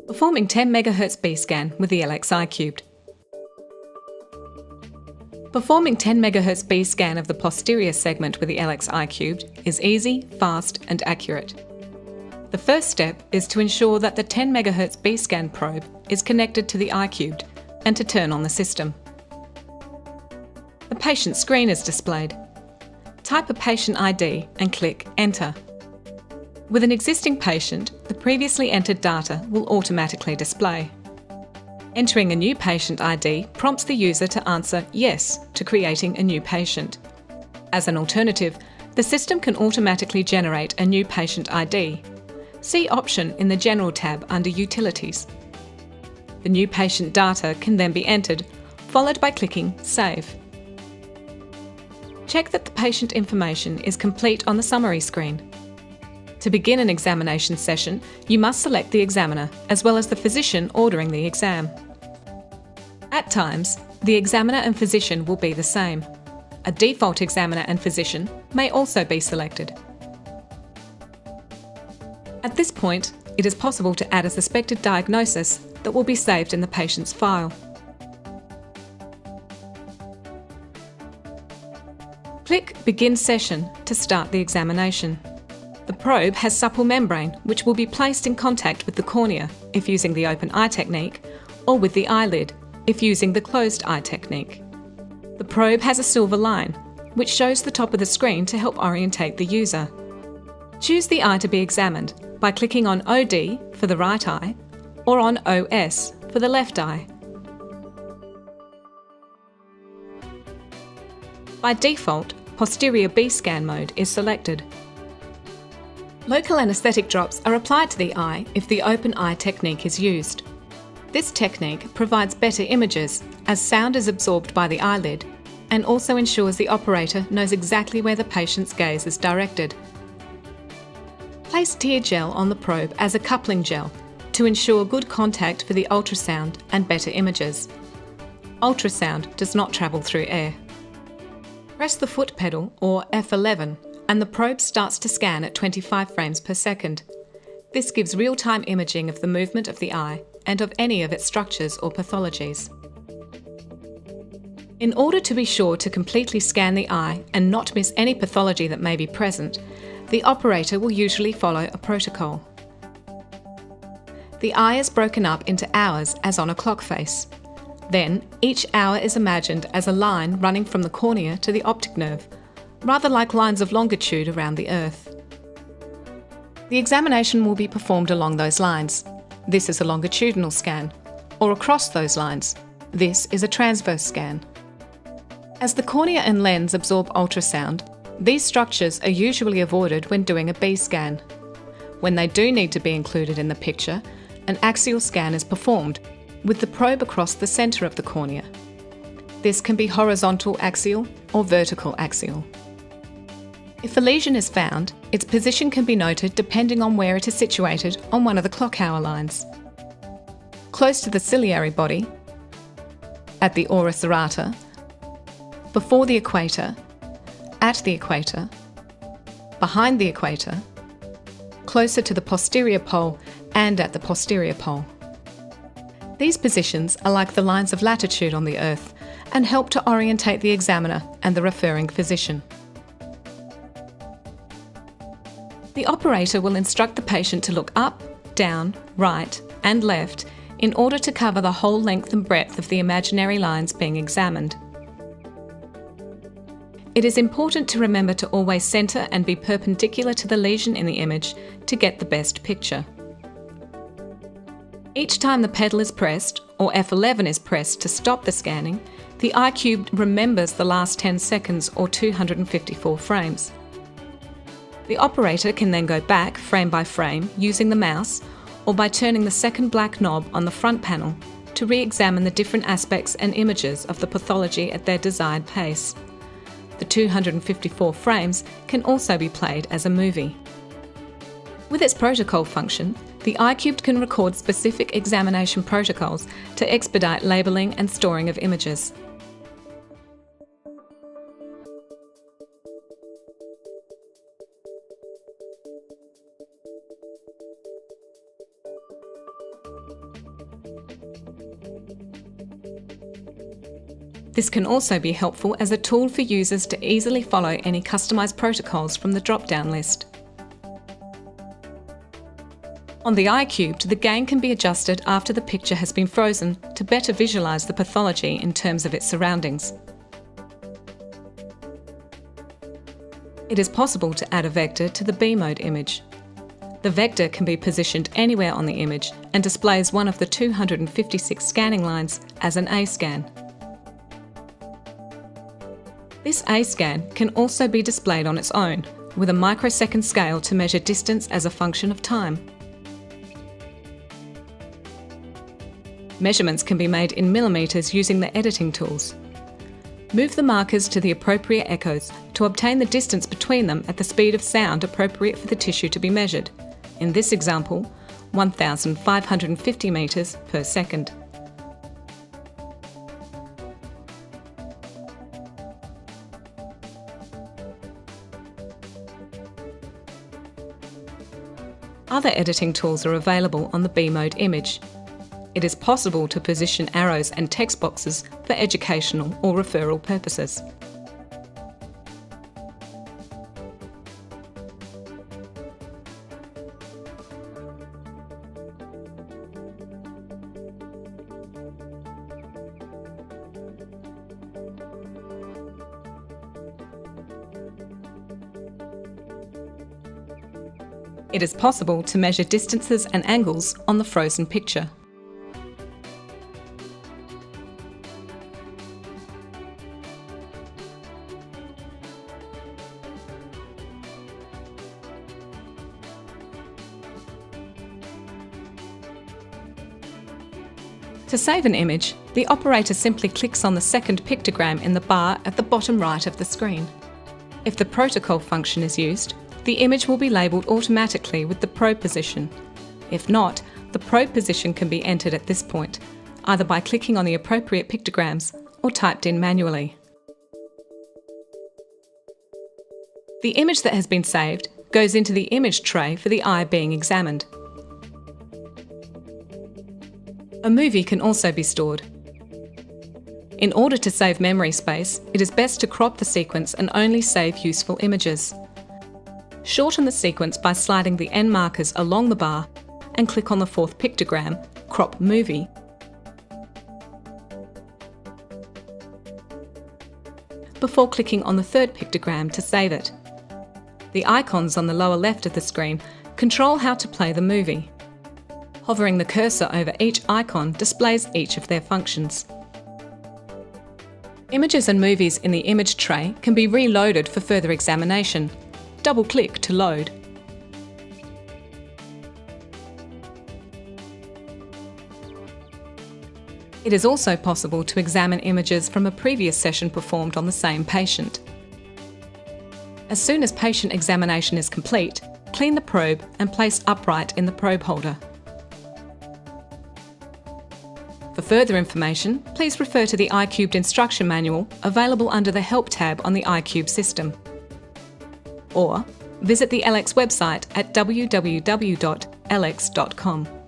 Performing 10 MHz B-scan with the Ellex Eye Cubed. Performing 10 MHz B-scan of the posterior segment with the Ellex Eye Cubed is easy, fast and accurate. The first step is to ensure that the 10 MHz B-scan probe is connected to the Eye Cubed and to turn on the system. The patient screen is displayed. Type a patient ID and click Enter. With an existing patient, the previously entered data will automatically display. Entering a new patient ID prompts the user to answer Yes to creating a new patient. As an alternative, the system can automatically generate a new patient ID. See Option in the General tab under Utilities. The new patient data can then be entered, followed by clicking Save. Check that the patient information is complete on the summary screen. To begin an examination session, you must select the examiner as well as the physician ordering the exam. At times, the examiner and physician will be the same. A default examiner and physician may also be selected. At this point, it is possible to add a suspected diagnosis that will be saved in the patient's file. Click Begin Session to start the examination. The probe has supple membrane which will be placed in contact with the cornea if using the open eye technique, or with the eyelid if using the closed eye technique. The probe has a silver line which shows the top of the screen to help orientate the user. Choose the eye to be examined by clicking on OD for the right eye or on OS for the left eye. By default, posterior B-scan mode is selected. Local anaesthetic drops are applied to the eye if the open eye technique is used. This technique provides better images as sound is absorbed by the eyelid and also ensures the operator knows exactly where the patient's gaze is directed. Place tear gel on the probe as a coupling gel to ensure good contact for the ultrasound and better images. Ultrasound does not travel through air. Press the foot pedal or F11 and the probe starts to scan at 25 frames per second. This gives real-time imaging of the movement of the eye and of any of its structures or pathologies. In order to be sure to completely scan the eye and not miss any pathology that may be present, the operator will usually follow a protocol. The eye is broken up into hours as on a clock face. Then, each hour is imagined as a line running from the cornea to the optic nerve, rather like lines of longitude around the Earth. The examination will be performed along those lines. This is a longitudinal scan, or across those lines. This is a transverse scan. As the cornea and lens absorb ultrasound, these structures are usually avoided when doing a B-scan. When they do need to be included in the picture, an axial scan is performed, with the probe across the centre of the cornea. This can be horizontal axial or vertical axial. If a lesion is found, its position can be noted depending on where it is situated on one of the clock hour lines. Close to the ciliary body, at the ora serrata, before the equator, at the equator, behind the equator, closer to the posterior pole and at the posterior pole. These positions are like the lines of latitude on the Earth and help to orientate the examiner and the referring physician. The operator will instruct the patient to look up, down, right and left in order to cover the whole length and breadth of the imaginary lines being examined. It is important to remember to always centre and be perpendicular to the lesion in the image to get the best picture. Each time the pedal is pressed, or F11 is pressed to stop the scanning, the Eye Cubed remembers the last 10 seconds or 254 frames. The operator can then go back frame by frame using the mouse or by turning the second black knob on the front panel to re-examine the different aspects and images of the pathology at their desired pace. The 254 frames can also be played as a movie. With its protocol function, the Eye Cubed can record specific examination protocols to expedite labelling and storing of images. This can also be helpful as a tool for users to easily follow any customised protocols from the drop-down list. On the Eye Cubed, the gain can be adjusted after the picture has been frozen to better visualise the pathology in terms of its surroundings. It is possible to add a vector to the B mode image. The vector can be positioned anywhere on the image and displays one of the 256 scanning lines as an A scan. This A scan can also be displayed on its own, with a microsecond scale to measure distance as a function of time. Measurements can be made in millimetres using the editing tools. Move the markers to the appropriate echoes to obtain the distance between them at the speed of sound appropriate for the tissue to be measured. In this example, 1,550 metres per second. Other editing tools are available on the B mode image. It is possible to position arrows and text boxes for educational or referral purposes. It is possible to measure distances and angles on the frozen picture. To save an image, the operator simply clicks on the second pictogram in the bar at the bottom right of the screen. If the protocol function is used, the image will be labelled automatically with the probe position. If not, the probe position can be entered at this point, either by clicking on the appropriate pictograms or typed in manually. The image that has been saved goes into the image tray for the eye being examined. A movie can also be stored. In order to save memory space, it is best to crop the sequence and only save useful images. Shorten the sequence by sliding the end markers along the bar and click on the fourth pictogram, Crop Movie. Before clicking on the third pictogram to save it. The icons on the lower left of the screen control how to play the movie. Hovering the cursor over each icon displays each of their functions. Images and movies in the image tray can be reloaded for further examination. Double-click to load. It is also possible to examine images from a previous session performed on the same patient. As soon as patient examination is complete, clean the probe and place upright in the probe holder. For further information, please refer to the Eye Cubed instruction manual available under the Help tab on the Eye Cubed system. Or visit the Ellex website at www.ellex.com.